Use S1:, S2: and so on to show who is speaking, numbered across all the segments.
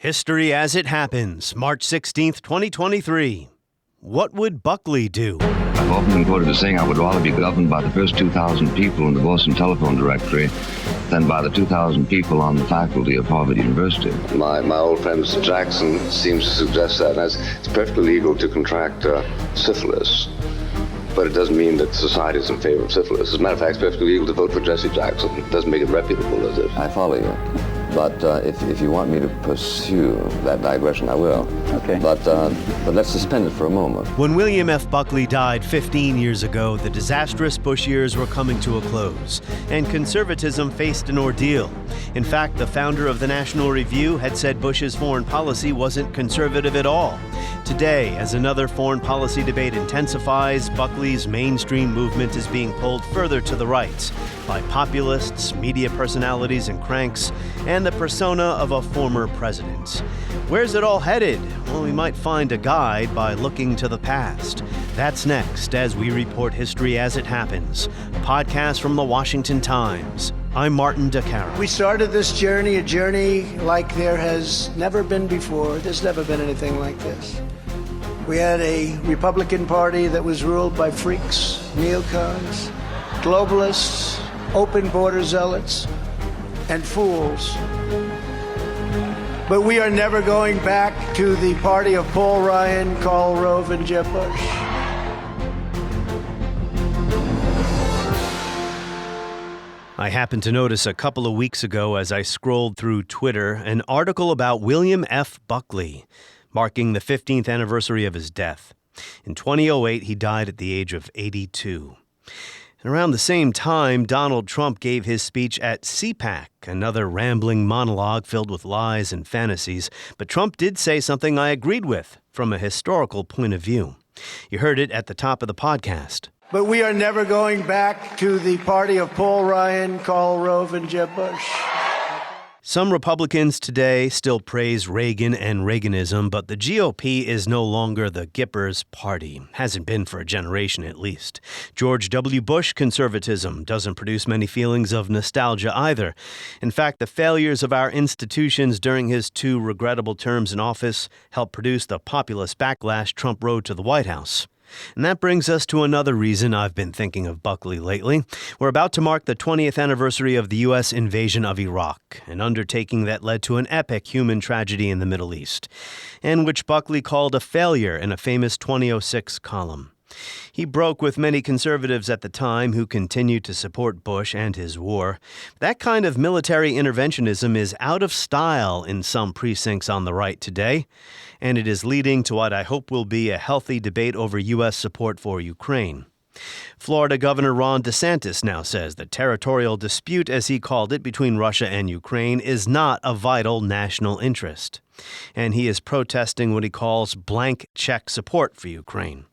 S1: History as it happens, March 16th, 2023. What would Buckley do?
S2: I've often been quoted as saying I would rather be governed by the first 2,000 people in the Boston Telephone Directory than by the 2,000 people on the faculty of Harvard University.
S3: My old friend Mr. Jackson seems to suggest that it's perfectly legal to contract syphilis, but it doesn't mean that society is in favor of syphilis. As a matter of fact, it's perfectly legal to vote for Jesse Jackson. It doesn't make it reputable, does it?
S4: I follow you. But if you want me to pursue that digression, I will.
S5: Okay.
S4: But let's suspend it for a moment.
S1: When William F. Buckley died 15 years ago, the disastrous Bush years were coming to a close, and conservatism faced an ordeal. In fact, the founder of the National Review had said Bush's foreign policy wasn't conservative at all. Today, as another foreign policy debate intensifies, Buckley's mainstream movement is being pulled further to the right by populists, media personalities, and cranks, and the persona of a former president. Where's it all headed? Well, we might find a guide by looking to the past. That's next as we report history as it happens, a podcast from the Washington Times. I'm Martin DeCaro.
S6: We started this journey, a journey like there has never been before. There's never been anything like this. We had a Republican Party that was ruled by freaks, neocons, globalists, open border zealots, and fools. But we are never going back to the party of Paul Ryan, Karl Rove, and Jeb Bush.
S1: I happened to notice a couple of weeks ago as I scrolled through Twitter an article about William F. Buckley, marking the 15th anniversary of his death. In 2008, he died at the age of 82. And around the same time, Donald Trump gave his speech at CPAC, another rambling monologue filled with lies and fantasies. But Trump did say something I agreed with from a historical point of view. You heard it at the top of the podcast.
S6: But we are never going back to the party of Paul Ryan, Karl Rove, and Jeb Bush.
S1: Some Republicans today still praise Reagan and Reaganism, but the GOP is no longer the Gippers party. Hasn't been for a generation at least. George W. Bush conservatism doesn't produce many feelings of nostalgia either. In fact, the failures of our institutions during his 2 regrettable terms in office helped produce the populist backlash Trump rode to the White House. And that brings us to another reason I've been thinking of Buckley lately. We're about to mark the 20th anniversary of the U.S. invasion of Iraq, an undertaking that led to an epic human tragedy in the Middle East, and which Buckley called a failure in a famous 2006 column. He broke with many conservatives at the time who continued to support Bush and his war. That kind of military interventionism is out of style in some precincts on the right today, and it is leading to what I hope will be a healthy debate over U.S. support for Ukraine. Florida Governor Ron DeSantis now says the territorial dispute, as he called it, between Russia and Ukraine is not a vital national interest, and he is protesting what he calls blank check support for Ukraine.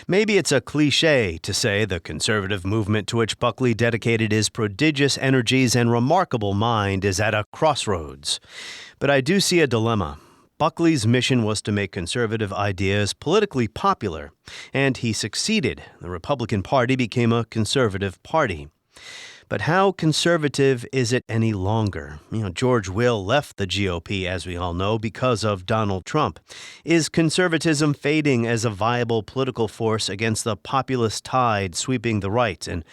S1: Maybe it's a cliche to say the conservative movement to which Buckley dedicated his prodigious energies and remarkable mind is at a crossroads. But I do see a dilemma. Buckley's mission was to make conservative ideas politically popular, and he succeeded. The Republican Party became a conservative party. But how conservative is it any longer? George Will left the GOP, as we all know, because of Donald Trump. Is conservatism fading as a viable political force against the populist tide sweeping the right? And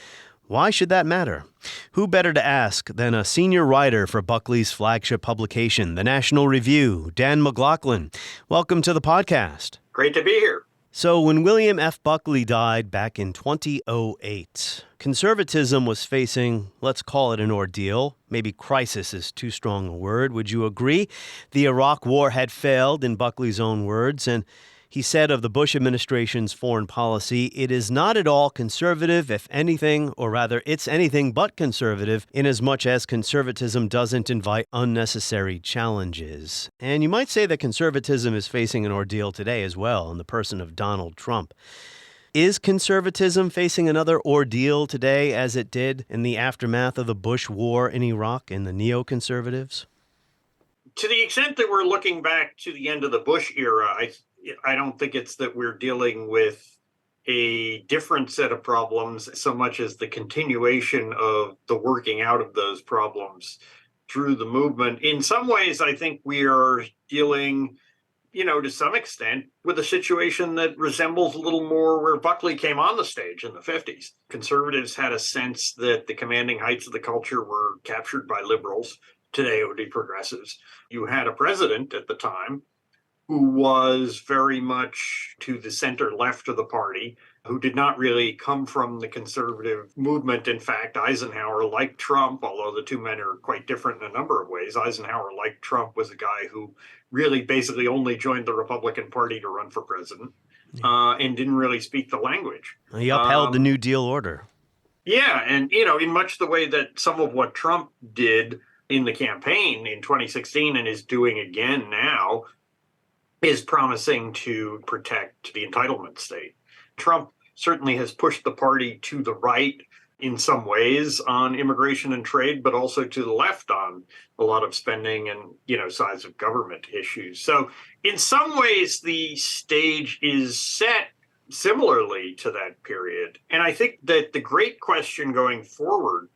S1: why should that matter? Who better to ask than a senior writer for Buckley's flagship publication, the National Review, Dan McLaughlin. Welcome to the podcast.
S7: Great to be here.
S1: So when William F. Buckley died back in 2008, conservatism was facing, let's call it an ordeal. Maybe crisis is too strong a word. Would you agree? The Iraq War had failed, in Buckley's own words, and he said of the Bush administration's foreign policy, it is not at all conservative, if anything, or rather, it's anything but conservative, inasmuch as conservatism doesn't invite unnecessary challenges. And you might say that conservatism is facing an ordeal today as well, in the person of Donald Trump. Is conservatism facing another ordeal today as it did in the aftermath of the Bush war in Iraq and the neoconservatives?
S7: To the extent that we're looking back to the end of the Bush era, I don't think it's that we're dealing with a different set of problems so much as the continuation of the working out of those problems. through the movement. In some ways, I think we are dealing, to some extent, with a situation that resembles a little more where Buckley came on the stage in the 50s. Conservatives had a sense that the commanding heights of the culture were captured by liberals. Today, it would be progressives. You had a president at the time who was very much to the center left of the party, who did not really come from the conservative movement. In fact, Eisenhower, like Trump, although the two men are quite different in a number of ways, Eisenhower, like Trump, was a guy who really basically only joined the Republican Party to run for president and didn't really speak the language.
S1: He upheld the New Deal order.
S7: Yeah, and, in much the way that some of what Trump did in the campaign in 2016 and is doing again now, is promising to protect the entitlement state. Trump certainly has pushed the party to the right in some ways on immigration and trade, but also to the left on a lot of spending and, size of government issues. So in some ways, the stage is set similarly to that period. And I think that the great question going forward,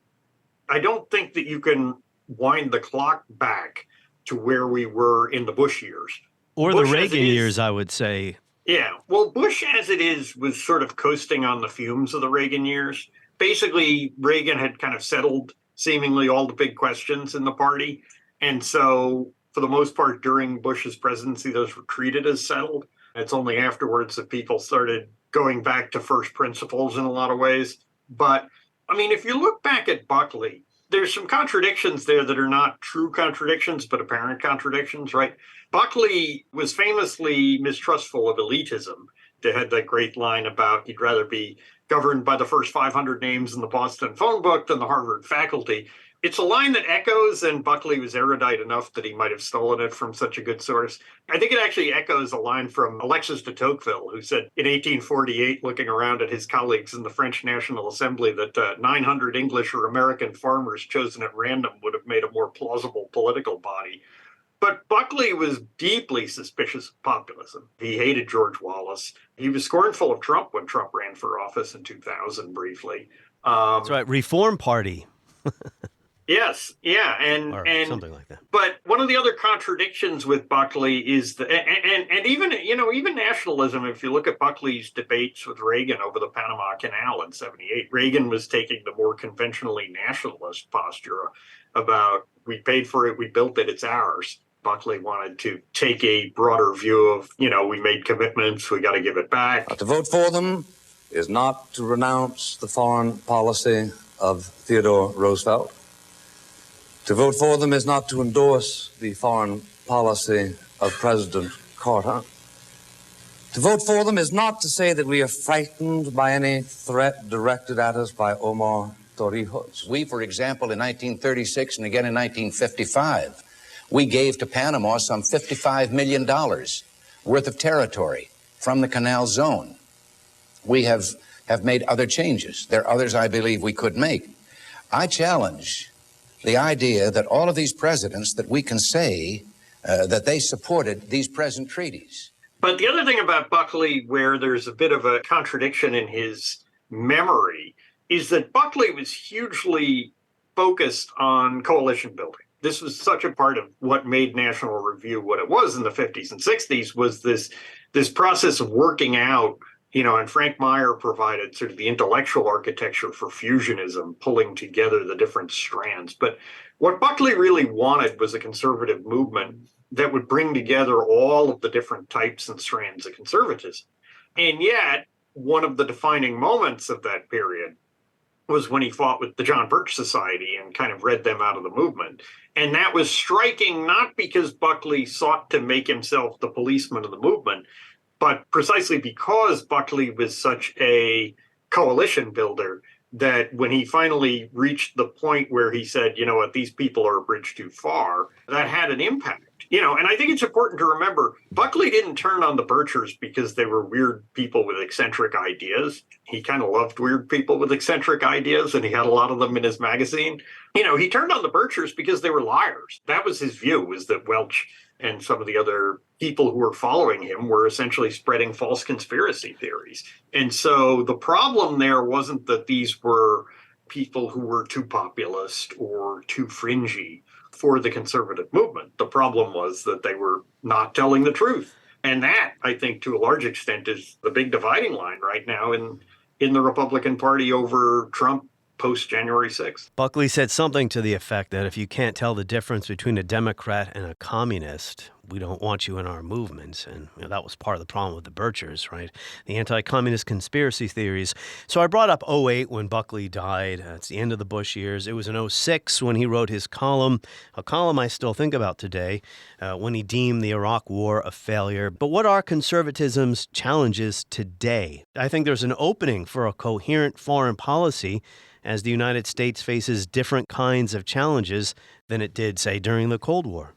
S7: I don't think that you can wind the clock back to where we were in the Bush years.
S1: Or the Reagan years, I would say.
S7: Yeah. Well, Bush, as it is, was sort of coasting on the fumes of the Reagan years. Basically, Reagan had kind of settled seemingly all the big questions in the party. And so, for the most part, during Bush's presidency, those were treated as settled. It's only afterwards that people started going back to first principles in a lot of ways. But, if you look back at Buckley, there's some contradictions there that are not true contradictions, but apparent contradictions, right? Buckley was famously mistrustful of elitism. They had that great line about he'd rather be governed by the first 500 names in the Boston phone book than the Harvard faculty. It's a line that echoes, and Buckley was erudite enough that he might have stolen it from such a good source. I think it actually echoes a line from Alexis de Tocqueville, who said in 1848, looking around at his colleagues in the French National Assembly, that 900 English or American farmers chosen at random would have made a more plausible political body. But Buckley was deeply suspicious of populism. He hated George Wallace. He was scornful of Trump when Trump ran for office in 2000 briefly.
S1: That's right, Reform Party.
S7: Yes, yeah, and
S1: something like that.
S7: But one of the other contradictions with Buckley is and even nationalism. If you look at Buckley's debates with Reagan over the Panama Canal in '78, Reagan was taking the more conventionally nationalist posture about we paid for it, we built it, it's ours. Buckley wanted to take a broader view of we made commitments, we got to give it back.
S4: To vote for them is not to renounce the foreign policy of Theodore Roosevelt. To vote for them is not to endorse the foreign policy of President Carter. To vote for them is not to say that we are frightened by any threat directed at us by Omar Torrijos.
S5: We, for example, in 1936 and again in 1955, we gave to Panama some $55 million worth of territory from the canal zone. We have made other changes. There are others I believe we could make. I challenge the idea that all of these presidents, that we can say that they supported these present treaties.
S7: But the other thing about Buckley, where there's a bit of a contradiction in his memory, is that Buckley was hugely focused on coalition building. This was such a part of what made National Review what it was in the 50s and 60s, was this process of working out, and Frank Meyer provided sort of the intellectual architecture for fusionism, pulling together the different strands. But what Buckley really wanted was a conservative movement that would bring together all of the different types and strands of conservatism. And yet, one of the defining moments of that period was when he fought with the John Birch Society and kind of read them out of the movement. And that was striking, not because Buckley sought to make himself the policeman of the movement, but precisely because Buckley was such a coalition builder that when he finally reached the point where he said, these people are a bridge too far, that had an impact. And I think it's important to remember, Buckley didn't turn on the Birchers because they were weird people with eccentric ideas. He kind of loved weird people with eccentric ideas, and he had a lot of them in his magazine. He turned on the Birchers because they were liars. That was his view, was that Welch and some of the other people who were following him were essentially spreading false conspiracy theories. And so the problem there wasn't that these were people who were too populist or too fringy. for the conservative movement. The problem was that they were not telling the truth. And that, I think, to a large extent, is the big dividing line right now in the Republican Party over Trump post-January 6th.
S1: Buckley said something to the effect that if you can't tell the difference between a Democrat and a communist, we don't want you in our movement. And that was part of the problem with the Birchers, right? The anti-communist conspiracy theories. So I brought up '08 when Buckley died. It's the end of the Bush years. It was in '06 when he wrote his column, a column I still think about today, when he deemed the Iraq War a failure. But what are conservatism's challenges today? I think there's an opening for a coherent foreign policy as the United States faces different kinds of challenges than it did, say, during the Cold War.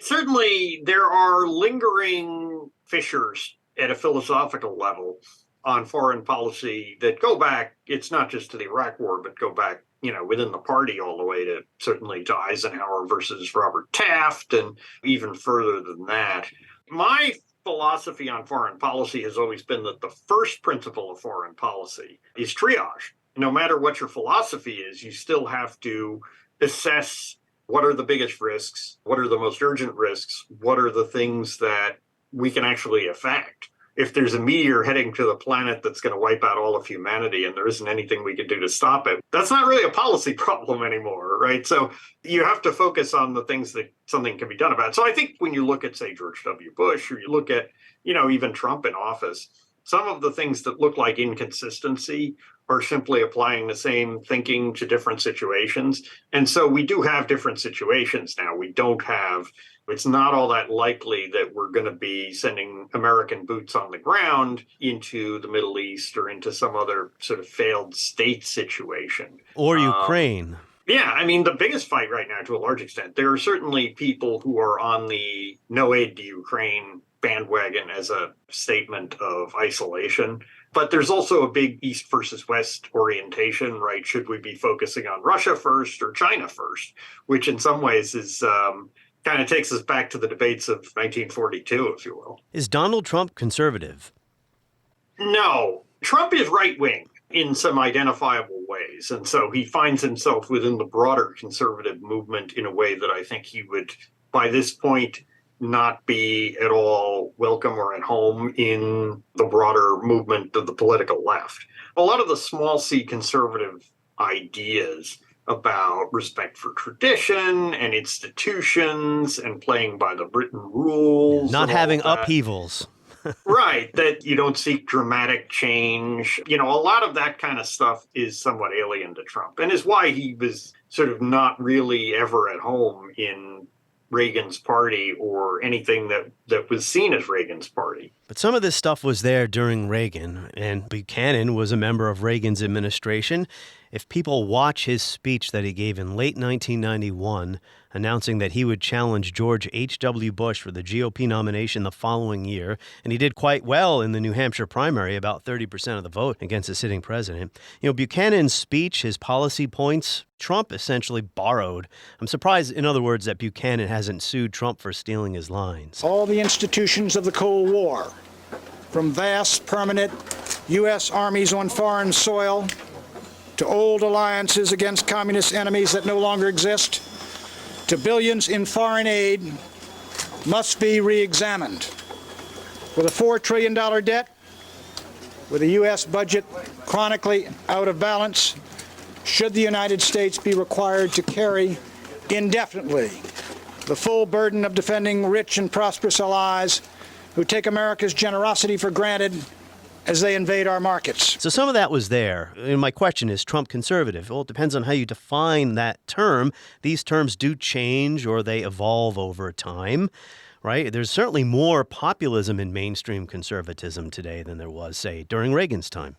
S7: Certainly, there are lingering fissures at a philosophical level on foreign policy that go back, it's not just to the Iraq War, but go back, within the party all the way to certainly to Eisenhower versus Robert Taft, and even further than that. My philosophy on foreign policy has always been that the first principle of foreign policy is triage. No matter what your philosophy is, you still have to assess what are the biggest risks, what are the most urgent risks, what are the things that we can actually affect. If there's a meteor heading to the planet that's going to wipe out all of humanity and there isn't anything we can do to stop it, that's not really a policy problem anymore, right? So you have to focus on the things that something can be done about. So I think when you look at, say, George W. Bush, or you look at, even Trump in office, some of the things that look like inconsistency are simply applying the same thinking to different situations. And so we do have different situations now. It's not all that likely that we're going to be sending American boots on the ground into the Middle East or into some other sort of failed state situation.
S1: Or Ukraine.
S7: Yeah, the biggest fight right now, to a large extent, there are certainly people who are on the no aid to Ukraine bandwagon as a statement of isolation. But there's also a big East versus West orientation, right? Should we be focusing on Russia first or China first? Which in some ways is kind of takes us back to the debates of 1942, if you will.
S1: Is Donald Trump conservative?
S7: No. Trump is right-wing in some identifiable ways. And so he finds himself within the broader conservative movement in a way that I think he would, by this point, not be at all welcome or at home in the broader movement of the political left. A lot of the small c conservative ideas about respect for tradition and institutions and playing by the written rules.
S1: Not having upheavals.
S7: Right, that you don't seek dramatic change. A lot of that kind of stuff is somewhat alien to Trump and is why he was sort of not really ever at home in Reagan's party or anything that was seen as Reagan's party.
S1: But some of this stuff was there during Reagan, and Buchanan was a member of Reagan's administration. If people watch his speech that he gave in late 1991, announcing that he would challenge George H.W. Bush for the GOP nomination the following year, and he did quite well in the New Hampshire primary, about 30% of the vote against the sitting president. Buchanan's speech, his policy points, Trump essentially borrowed. I'm surprised, in other words, that Buchanan hasn't sued Trump for stealing his lines.
S8: All the institutions of the Cold War, from vast, permanent U.S. armies on foreign soil to old alliances against communist enemies that no longer exist, to billions in foreign aid, must be re-examined. With a $4 trillion debt, with a U.S. budget chronically out of balance, should the United States be required to carry indefinitely the full burden of defending rich and prosperous allies who take America's generosity for granted as they invade our markets?
S1: So some of that was there. And my question is, Trump conservative? Well, it depends on how you define that term. These terms do change or they evolve over time, right? There's certainly more populism in mainstream conservatism today than there was, say, during Reagan's time.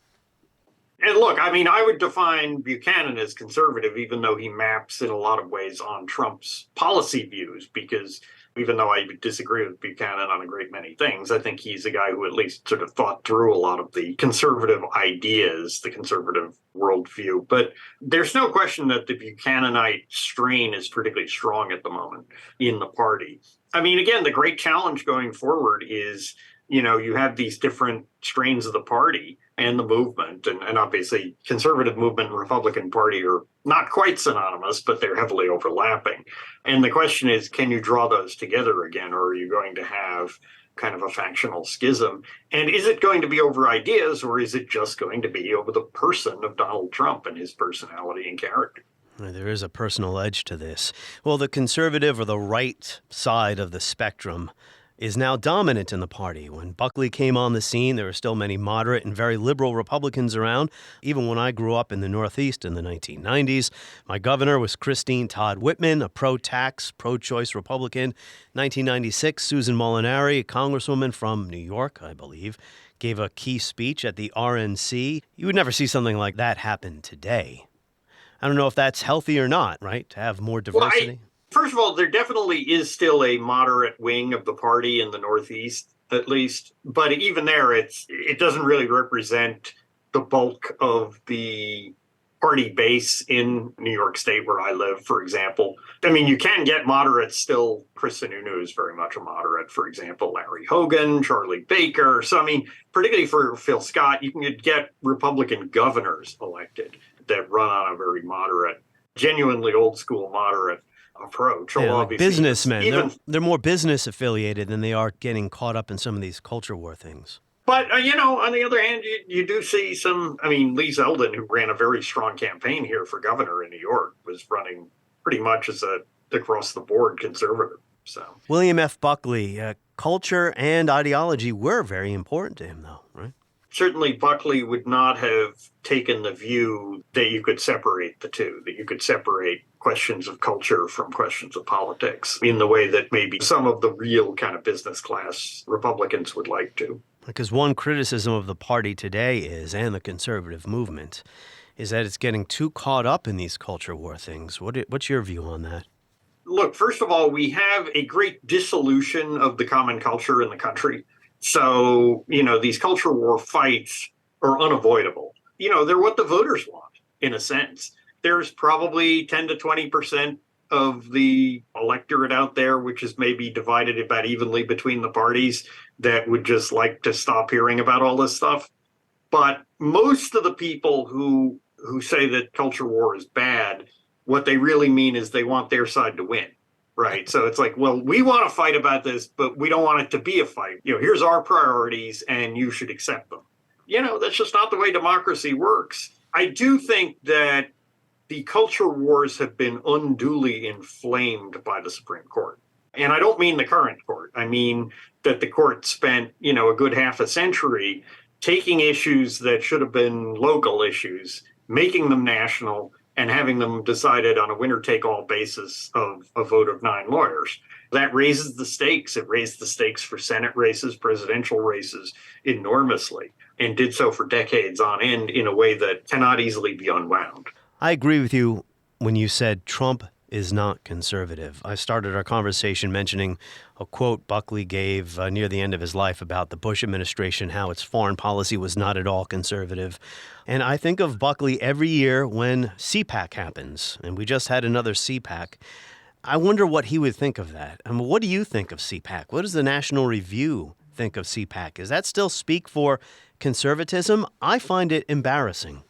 S7: And look, I would define Buchanan as conservative, even though he maps in a lot of ways on Trump's policy views, because even though I disagree with Buchanan on a great many things, I think he's a guy who at least sort of thought through a lot of the conservative ideas, the conservative worldview. But there's no question that the Buchananite strain is particularly strong at the moment in the party. Again, the great challenge going forward is You have these different strains of the party and the movement, and obviously conservative movement and Republican Party are not quite synonymous, but they're heavily overlapping. And the question is, can you draw those together again, or are you going to have kind of a factional schism? And is it going to be over ideas, or is it just going to be over the person of Donald Trump and his personality and character?
S1: There is a personal edge to this. Well, the conservative or the right side of the spectrum is now dominant in the party. When Buckley came on the scene, there were still many moderate and very liberal Republicans around. Even when I grew up in the Northeast in the 1990s, my governor was Christine Todd Whitman, a pro-tax, pro-choice Republican. 1996, Susan Molinari, a congresswoman from New York, I believe, gave a key speech at the RNC. You would never see something like that happen today. I don't know if that's healthy or not, right, to have more diversity?
S7: First of all, there definitely is still a moderate wing of the party in the Northeast, at least. But even there, it doesn't really represent the bulk of the party base in New York State, where I live, for example. I mean, you can get moderates still. Chris Sununu is very much a moderate, for example, Larry Hogan, Charlie Baker. So, I mean, particularly for Phil Scott, you can get Republican governors elected that run on a very moderate, genuinely old school moderate approach.
S1: Yeah, like businessmen. They're more business affiliated than they are getting caught up in some of these culture war things.
S7: But, on the other hand, you do see some, Lee Zeldin, who ran a very strong campaign here for governor in New York, was running pretty much as a across-the-board conservative. So
S1: William F. Buckley, culture and ideology were very important to him, though, right?
S7: Certainly, Buckley would not have taken the view that you could separate the two, that you could separate questions of culture from questions of politics in the way that maybe some of the real kind of business class Republicans would like to.
S1: Because one criticism of the party today is, and the conservative movement, is that it's getting too caught up in these culture war things. What's your view on that?
S7: Look, first of all, we have a great dissolution of the common culture in the country. So, these culture war fights are unavoidable. They're what the voters want, in a sense. There's probably 10 to 20% of the electorate out there, which is maybe divided about evenly between the parties, that would just like to stop hearing about all this stuff. But most of the people who say that culture war is bad, what they really mean is they want their side to win. Right. So it's like, well, we want to fight about this, but we don't want it to be a fight. Here's our priorities and you should accept them. That's just not the way democracy works. I do think that the culture wars have been unduly inflamed by the Supreme Court. And I don't mean the current court. I mean that the court spent, a good half a century taking issues that should have been local issues, making them national, and having them decided on a winner-take-all basis of a vote of 9 lawyers. That raises the stakes. It raised the stakes for Senate races, presidential races enormously, and did so for decades on end in a way that cannot easily be unwound.
S1: I agree with you when you said Trump is not conservative. I started our conversation mentioning a quote Buckley gave near the end of his life about the Bush administration, how its foreign policy was not at all conservative. And I think of Buckley every year when CPAC happens, and we just had another CPAC. I wonder what he would think of that. What do you think of CPAC? What does the National Review think of CPAC? Does that still speak for conservatism? I find it embarrassing.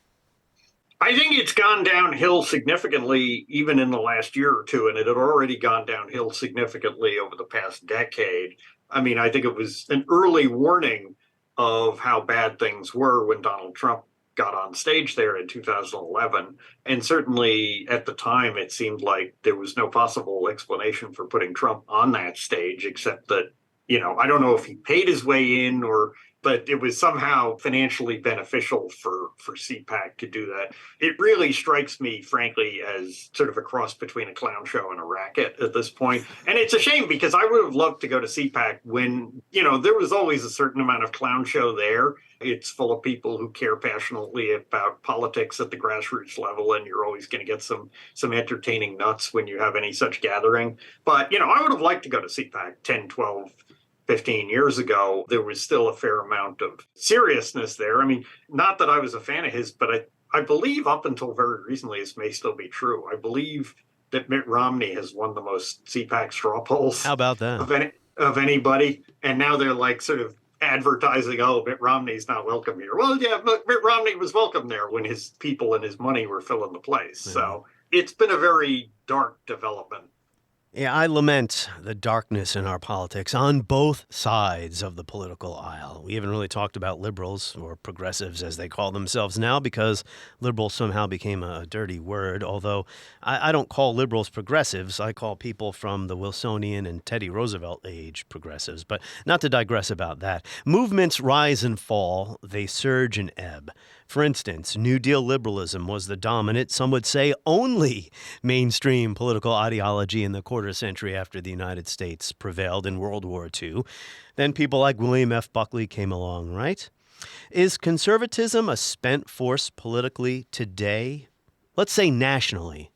S7: I think it's gone downhill significantly even in the last year or two, and it had already gone downhill significantly over the past decade. I think it was an early warning of how bad things were when Donald Trump got on stage there in 2011. And certainly at the time, it seemed like there was no possible explanation for putting Trump on that stage, except that, I don't know if he paid his way in but it was somehow financially beneficial for CPAC to do that. It really strikes me, frankly, as sort of a cross between a clown show and a racket at this point. And it's a shame because I would have loved to go to CPAC when, there was always a certain amount of clown show there. It's full of people who care passionately about politics at the grassroots level, and you're always going to get some entertaining nuts when you have any such gathering. But, I would have liked to go to CPAC 10, 12, 15 years ago. There was still a fair amount of seriousness there. Not that I was a fan of his, but I believe up until very recently, this may still be true, I believe that Mitt Romney has won the most CPAC straw polls.
S1: How about that?
S7: Of anybody. And now they're like sort of advertising, oh, Mitt Romney's not welcome here. Well, yeah, but Mitt Romney was welcome there when his people and his money were filling the place. Mm-hmm. So it's been a very dark development.
S1: Yeah, I lament the darkness in our politics on both sides of the political aisle. We haven't really talked about liberals, or progressives as they call themselves now, because liberal somehow became a dirty word, although I don't call liberals progressives. I call people from the Wilsonian and Teddy Roosevelt age progressives, but not to digress about that. Movements rise and fall, they surge and ebb. For instance, New Deal liberalism was the dominant, some would say only, mainstream political ideology in the quarter century after the United States prevailed in World War II. Then people like William F. Buckley came along, right? Is conservatism a spent force politically today? Let's say nationally.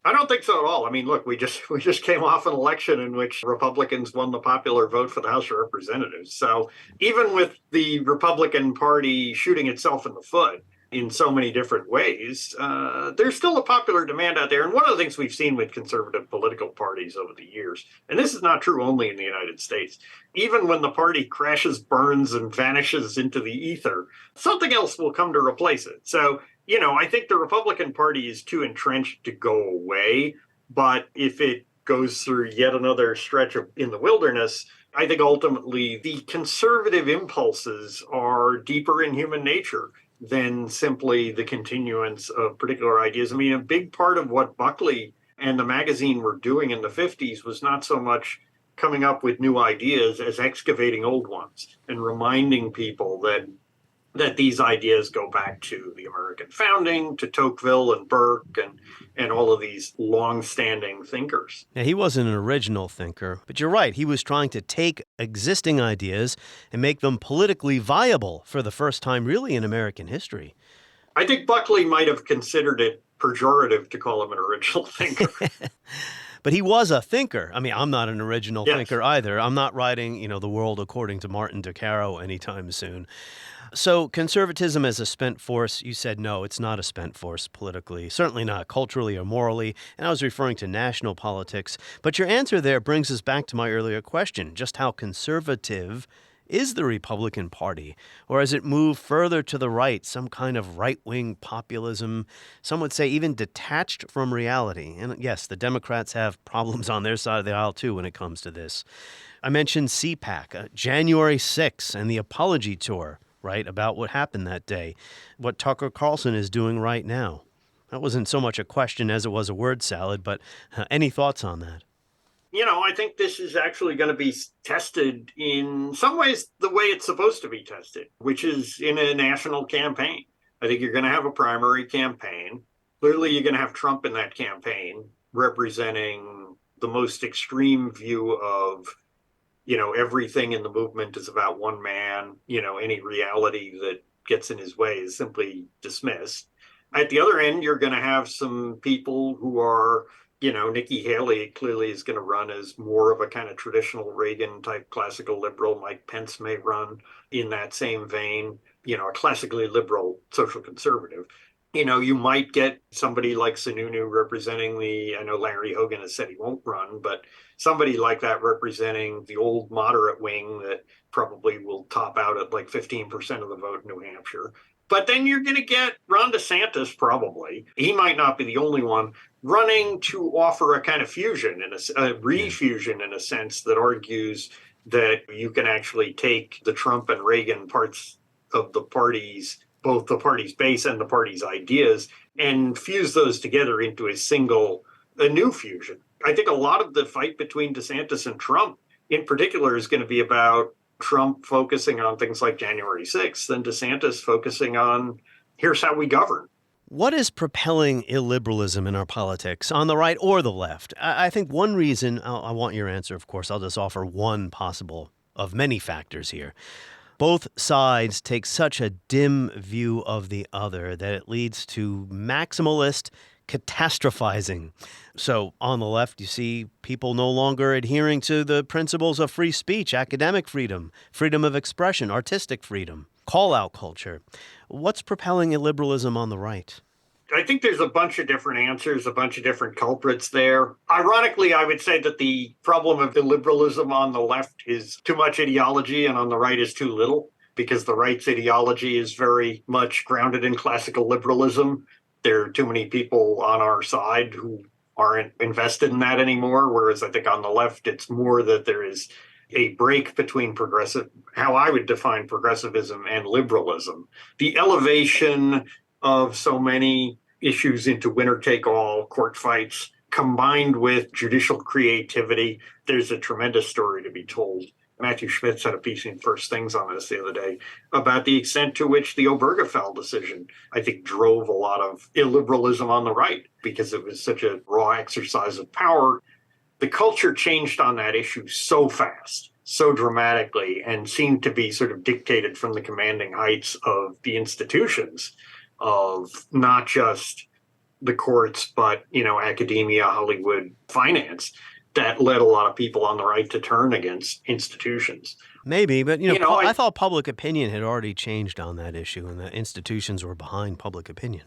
S7: I don't think so at all. I mean, look, we just came off an election in which Republicans won the popular vote for the House of Representatives. So even with the Republican Party shooting itself in the foot in so many different ways, there's still a popular demand out there. And one of the things we've seen with conservative political parties over the years, and this is not true only in the United States, even when the party crashes, burns, and vanishes into the ether, something else will come to replace it. So I think the Republican Party is too entrenched to go away. But if it goes through yet another stretch in the wilderness, I think ultimately the conservative impulses are deeper in human nature than simply the continuance of particular ideas. I mean, a big part of what Buckley and the magazine were doing in the 50s was not so much coming up with new ideas as excavating old ones and reminding people that these ideas go back to the American founding, to Tocqueville and Burke and all of these long-standing thinkers.
S1: Yeah, he wasn't an original thinker, but you're right. He was trying to take existing ideas and make them politically viable for the first time really in American history.
S7: I think Buckley might have considered it pejorative to call him an original thinker.
S1: But he was a thinker. I mean, I'm not an original thinker either. I'm not writing, the world according to Martin DeCaro anytime soon. So conservatism as a spent force, you said no, it's not a spent force politically, certainly not culturally or morally, and I was referring to national politics. But your answer there brings us back to my earlier question, just how conservative is the Republican Party? Or has it moved further to the right, some kind of right-wing populism, some would say even detached from reality? And yes, the Democrats have problems on their side of the aisle too when it comes to this. I mentioned CPAC, January 6th, and the apology tour, right, about what happened that day, what Tucker Carlson is doing right now. That wasn't so much a question as it was a word salad, but any thoughts on that?
S7: I think this is actually going to be tested in some ways the way it's supposed to be tested, which is in a national campaign. I think you're going to have a primary campaign. Clearly, you're going to have Trump in that campaign representing the most extreme view of everything in the movement is about one man. Any reality that gets in his way is simply dismissed. At the other end, you're going to have some people who are, Nikki Haley clearly is going to run as more of a kind of traditional Reagan type classical liberal. Mike Pence may run in that same vein, a classically liberal social conservative. You might get somebody like Sununu representing I know Larry Hogan has said he won't run, but somebody like that representing the old moderate wing that probably will top out at like 15% of the vote in New Hampshire. But then you're going to get Ron DeSantis probably. He might not be the only one running to offer a kind of fusion, a refusion in a sense that argues that you can actually take the Trump and Reagan parts of the parties, both the party's base and the party's ideas, and fuse those together into a new fusion. I think a lot of the fight between DeSantis and Trump in particular is going to be about Trump focusing on things like January 6th and DeSantis focusing on here's how we govern.
S1: What is propelling illiberalism in our politics, on the right or the left? I think one reason, I want your answer, of course, I'll just offer one possible of many factors here. Both sides take such a dim view of the other that it leads to maximalist catastrophizing. So on the left, you see people no longer adhering to the principles of free speech, academic freedom, freedom of expression, artistic freedom, call-out culture. What's propelling illiberalism on the right?
S7: I think there's a bunch of different answers, a bunch of different culprits there. Ironically, I would say that the problem of illiberalism on the left is too much ideology and on the right is too little, because the right's ideology is very much grounded in classical liberalism. There are too many people on our side who aren't invested in that anymore, whereas I think on the left, it's more that there is a break between how I would define progressivism and liberalism. The elevation of so many issues into winner-take-all court fights, combined with judicial creativity, there's a tremendous story to be told. Matthew Schmitz had a piece in First Things on this the other day about the extent to which the Obergefell decision, I think, drove a lot of illiberalism on the right because it was such a raw exercise of power. The culture changed on that issue so fast, so dramatically, and seemed to be sort of dictated from the commanding heights of the institutions of not just the courts, but, academia, Hollywood, finance, that led a lot of people on the right to turn against institutions.
S1: Maybe, but, I thought public opinion had already changed on that issue and the institutions were behind public opinion.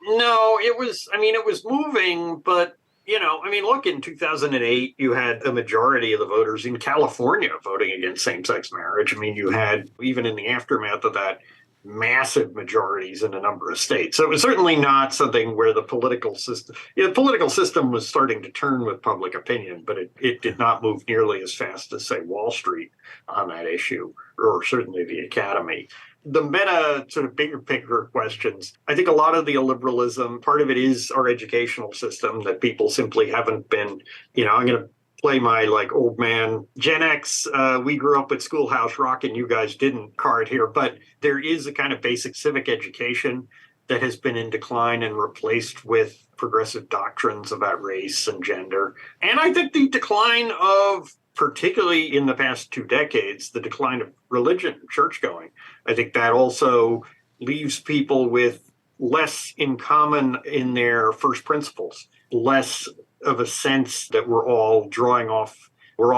S7: No, it was moving, but look, in 2008, you had a majority of the voters in California voting against same-sex marriage. You had, even in the aftermath of that, massive majorities in a number of states. So it was certainly not something where the political system was starting to turn with public opinion, but it did not move nearly as fast as, say, Wall Street on that issue, or certainly the Academy. The meta sort of bigger picture questions, I think a lot of the illiberalism, part of it is our educational system, that people simply haven't been, I'm going to play my old man Gen X, we grew up with Schoolhouse Rock and you guys didn't card here, but there is a kind of basic civic education that has been in decline and replaced with progressive doctrines about race and gender. And I think the decline of, particularly in the past 2 decades, the decline of religion, church going, I think that also leaves people with less in common in their first principles, less of a sense that we're all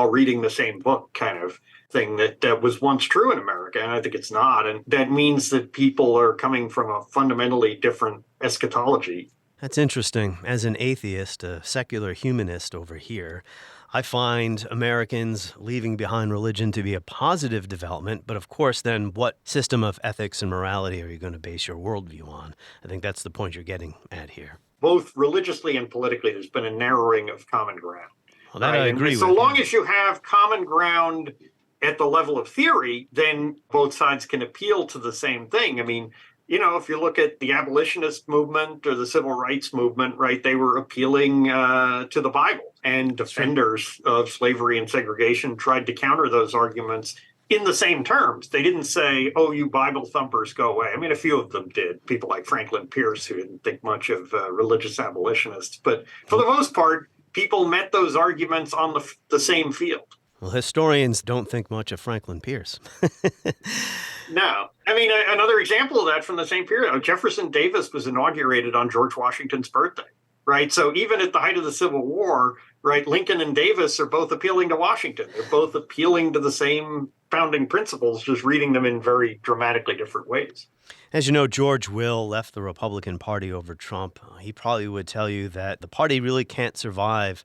S7: reading the same book kind of thing that was once true in America, and I think it's not. And that means that people are coming from a fundamentally different eschatology.
S1: That's interesting. As an atheist, a secular humanist over here, I find Americans leaving behind religion to be a positive development, but of course then what system of ethics and morality are you going to base your worldview on? I think that's the point you're getting at here.
S7: Both religiously and politically, there's been a narrowing of common ground.
S1: Well, that right? I agree with.
S7: So long as you have common ground at the level of theory, then both sides can appeal to the same thing. If you look at the abolitionist movement or the civil rights movement, right, they were appealing to the Bible, and defenders of slavery and segregation tried to counter those arguments in the same terms. They didn't say, oh, you Bible thumpers, go away. A few of them did. People like Franklin Pierce, who didn't think much of religious abolitionists. But for the most part, people met those arguments on the same field.
S1: Well, historians don't think much of Franklin Pierce.
S7: No. Another example of that from the same period, Jefferson Davis was inaugurated on George Washington's birthday, right? So even at the height of the Civil War, right, Lincoln and Davis are both appealing to Washington. They're both appealing to the same founding principles, just reading them in very dramatically different ways.
S1: As you know, George Will left the Republican Party over Trump. He probably would tell you that the party really can't survive,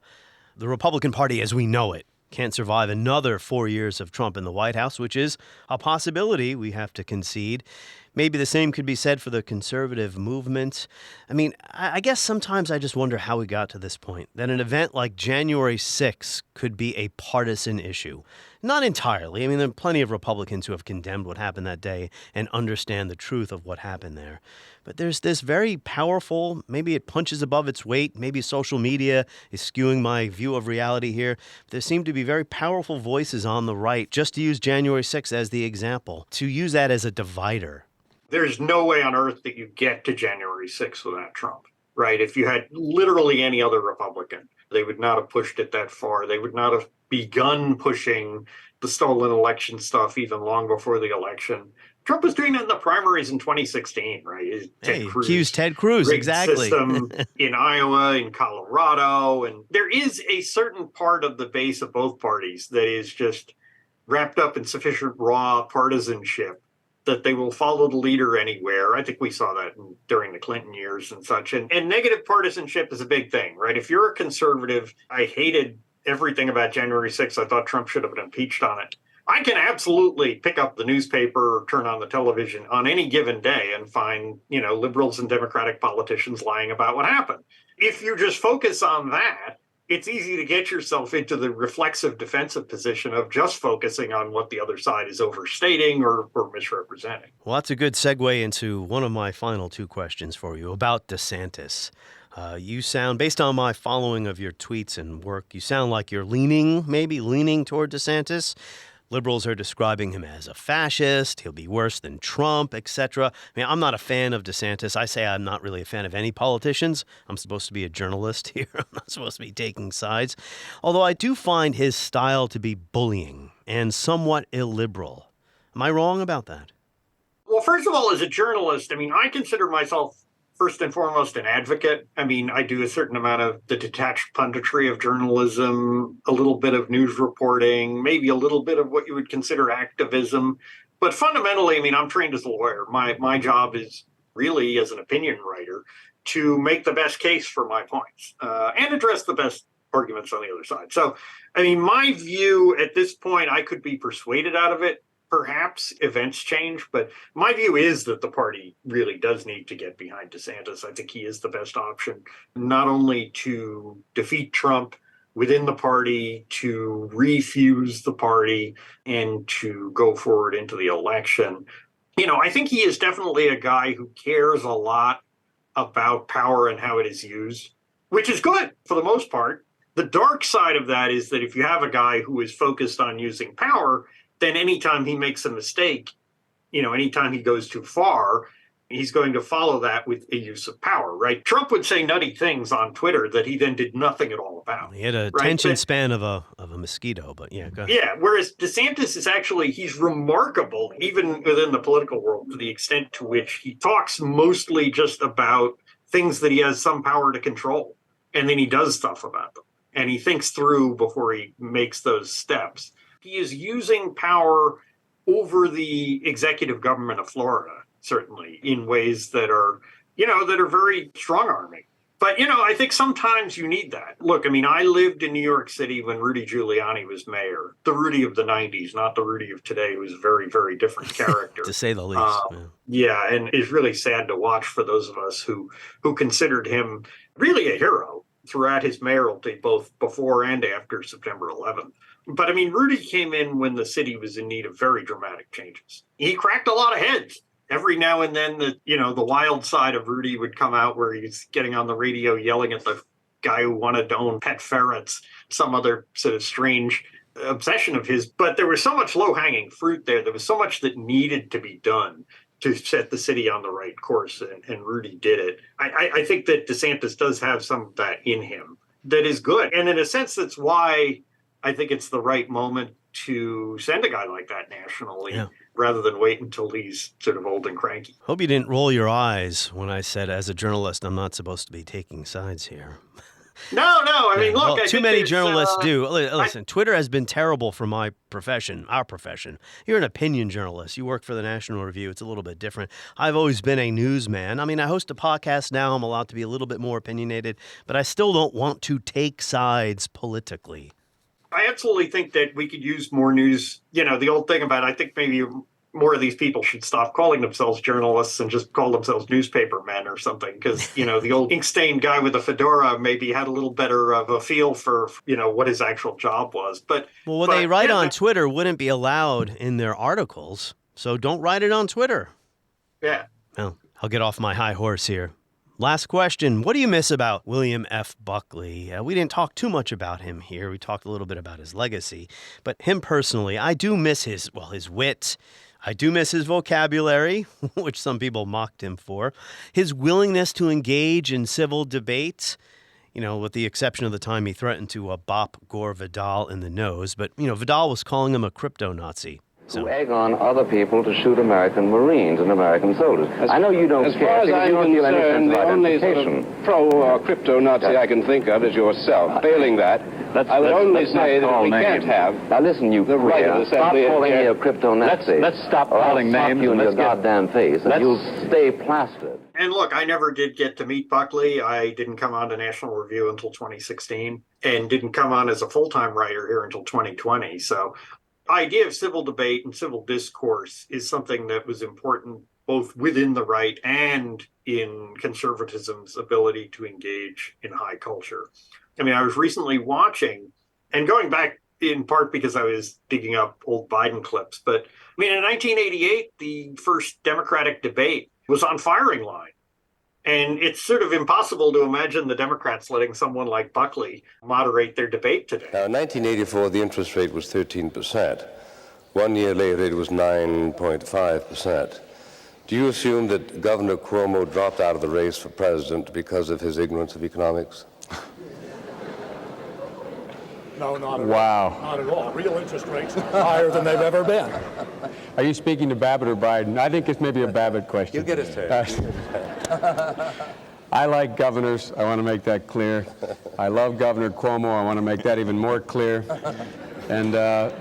S1: the Republican Party as we know it, can't survive another 4 years of Trump in the White House, which is a possibility we have to concede. Maybe the same could be said for the conservative movement. I guess sometimes I just wonder how we got to this point, that an event like January 6th could be a partisan issue. Not entirely. There are plenty of Republicans who have condemned what happened that day and understand the truth of what happened there. But there's this very powerful, maybe it punches above its weight, maybe social media is skewing my view of reality here. There seem to be very powerful voices on the right, just to use January 6th as the example, to use that as a divider.
S7: There's no way on earth that you get to January 6th without Trump, right? If you had literally any other Republican, they would not have pushed it that far. They would not have begun pushing the stolen election stuff even long before the election. Trump was doing that in the primaries in 2016, right?
S1: Accused Ted Cruz, exactly.
S7: System in Iowa, in Colorado. And there is a certain part of the base of both parties that is just wrapped up in sufficient raw partisanship that they will follow the leader anywhere. I think we saw that during the Clinton years and such. And negative partisanship is a big thing, right? If you're a conservative, I hated everything about January 6th. I thought Trump should have been impeached on it. I can absolutely pick up the newspaper or turn on the television on any given day and find, liberals and Democratic politicians lying about what happened. If you just focus on that, it's easy to get yourself into the reflexive defensive position of just focusing on what the other side is overstating or misrepresenting.
S1: Well, that's a good segue into one of my final two questions for you about DeSantis. You sound, based on my following of your tweets and work, you sound like you're leaning toward DeSantis. Liberals are describing him as a fascist. He'll be worse than Trump, etc. I mean, I'm not a fan of DeSantis. I say I'm not really a fan of any politicians. I'm supposed to be a journalist here. I'm not supposed to be taking sides. Although I do find his style to be bullying and somewhat illiberal. Am I wrong about that?
S7: Well, first of all, as a journalist, I consider myself first and foremost an advocate. I do a certain amount of the detached punditry of journalism, a little bit of news reporting, maybe a little bit of what you would consider activism. But fundamentally, I'm trained as a lawyer. My job is really, as an opinion writer, to make the best case for my points and address the best arguments on the other side. So, my view at this point, I could be persuaded out of it. Perhaps events change, but my view is that the party really does need to get behind DeSantis. I think he is the best option, not only to defeat Trump within the party, to refuse the party, and to go forward into the election. I think he is definitely a guy who cares a lot about power and how it is used, which is good for the most part. The dark side of that is that if you have a guy who is focused on using power, then anytime he makes a mistake, anytime he goes too far, he's going to follow that with a use of power, right? Trump would say nutty things on Twitter that he then did nothing at all about.
S1: He had a attention span of a mosquito, but yeah, go ahead.
S7: Yeah, whereas DeSantis is he's remarkable, even within the political world, to the extent to which he talks mostly just about things that he has some power to control, and then he does stuff about them. And he thinks through before he makes those steps. He is using power over the executive government of Florida, certainly, in ways that are, that are very strong-arming. But, I think sometimes you need that. Look, I lived in New York City when Rudy Giuliani was mayor, the Rudy of the 90s, not the Rudy of today, who's a very, very different character.
S1: To say the least.
S7: Yeah, and it's really sad to watch for those of us who considered him really a hero throughout his mayoralty, both before and after September 11th. But Rudy came in when the city was in need of very dramatic changes. He cracked a lot of heads. Every now and then, the wild side of Rudy would come out where he's getting on the radio yelling at the guy who wanted to own pet ferrets, some other sort of strange obsession of his. But there was so much low-hanging fruit there. There was so much that needed to be done to set the city on the right course, and Rudy did it. I think that DeSantis does have some of that in him that is good. And in a sense, that's why I think it's the right moment to send a guy like that nationally rather than wait until he's sort of old and cranky.
S1: Hope you didn't roll your eyes when I said, as a journalist, I'm not supposed to be taking sides here.
S7: No. Look,
S1: too many journalists do. Listen, Twitter has been terrible for my profession, our profession. You're an opinion journalist. You work for the National Review. It's a little bit different. I've always been a newsman. I host a podcast now. I'm allowed to be a little bit more opinionated, but I still don't want to take sides politically.
S7: I absolutely think that we could use more news. The old thing about, I think maybe more of these people should stop calling themselves journalists and just call themselves newspaper men or something. Because, the old ink-stained guy with a fedora maybe had a little better of a feel for, what his actual job was. But
S1: what they write on Twitter wouldn't be allowed in their articles. So don't write it on Twitter.
S7: Yeah.
S1: Well, I'll get off my high horse here. Last question. What do you miss about William F. Buckley? We didn't talk too much about him here. We talked a little bit about his legacy. But him personally, I do miss his wit. I do miss his vocabulary, which some people mocked him for. His willingness to engage in civil debate, with the exception of the time he threatened to bop Gore Vidal in the nose. But, Vidal was calling him a crypto-Nazi.
S3: to egg on other people to shoot American Marines and American soldiers. I know you don't care.
S9: As far as I'm concerned, the only sort of
S3: identification.
S9: pro-crypto-Nazi I can think of is yourself. Failing that, I would only say that we can't have
S3: Now listen, you
S9: the right of
S3: stop
S9: assembly
S3: calling me
S9: here.
S3: a crypto-Nazi.
S10: Let's stop calling names.
S3: You in
S10: and
S3: your
S10: let's get-
S3: goddamn face, and you'll stay plastered.
S7: And look, I never did get to meet Buckley. I didn't come on to National Review until 2016 and didn't come on as a full-time writer here until 2020. So the idea of civil debate and civil discourse is something that was important both within the right and in conservatism's ability to engage in high culture. I mean, I was recently watching and going back in part because I was digging up old Biden clips. But I mean, in 1988, the first Democratic debate was on firing line. And it's sort of impossible to imagine the Democrats letting someone like Buckley moderate their debate today.
S11: Now, in 1984, the interest rate was 13%. 1 year later, it was 9.5%. Do you assume that Governor Cuomo dropped out of the race for president because of his ignorance of economics?
S12: No, not at all.
S10: Wow.
S12: Not at all. Real interest rates are higher than they've ever been.
S10: Are you speaking to Babbitt or Biden? I think it's maybe a Babbitt question.
S11: You get his turn.
S10: I like governors. I want to make that clear. I love Governor Cuomo. I want to make that even more clear. And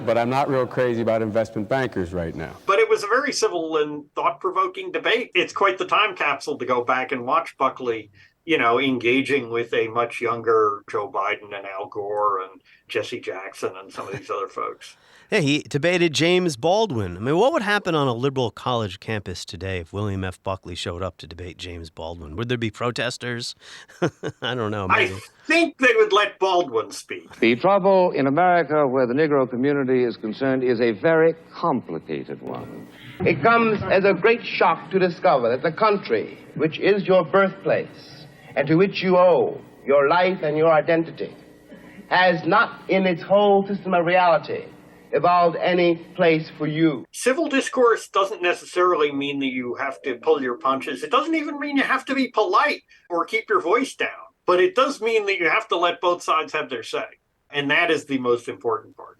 S10: but I'm not real crazy about investment bankers right now.
S7: But it was a very civil and thought-provoking debate. It's quite the time capsule to go back and watch Buckley, you know, engaging with a much younger Joe Biden and Al Gore and Jesse Jackson and some of these other folks.
S1: Yeah, he debated James Baldwin. I mean, what would happen on a liberal college campus today if William F. Buckley showed up to debate James Baldwin? Would there be protesters? I don't know. Maybe.
S7: I think they would let Baldwin speak.
S3: The trouble in America where the Negro community is concerned is a very complicated one.
S13: It comes as a great shock to discover that the country, which is your birthplace and to which you owe your life and your identity, has not in its whole system of reality evolved any place for you.
S7: Civil discourse doesn't necessarily mean that you have to pull your punches. It doesn't even mean you have to be polite or keep your voice down. But it does mean that you have to let both sides have their say. And that is the most important part.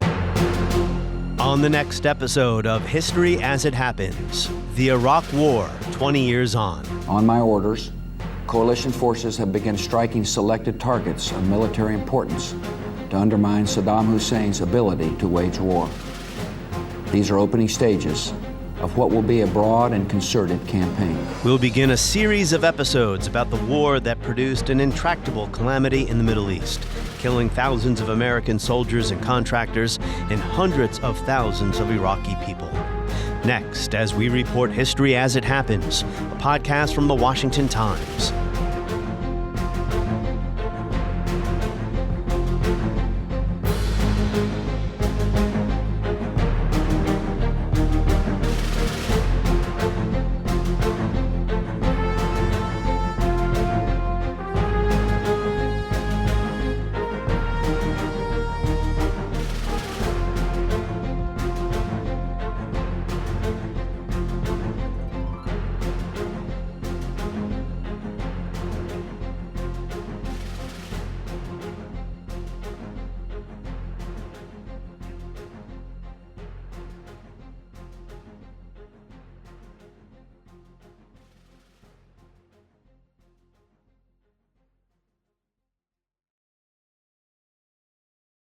S1: On the next episode of History as It Happens, the Iraq War, 20 years on.
S14: On my orders, coalition forces have begun striking selected targets of military importance to undermine Saddam Hussein's ability to wage war. These are opening stages of what will be a broad and concerted campaign.
S1: We'll begin a series of episodes about the war that produced an intractable calamity in the Middle East, killing thousands of American soldiers and contractors and hundreds of thousands of Iraqi people. Next, as we report History as It Happens, a podcast from the Washington Times.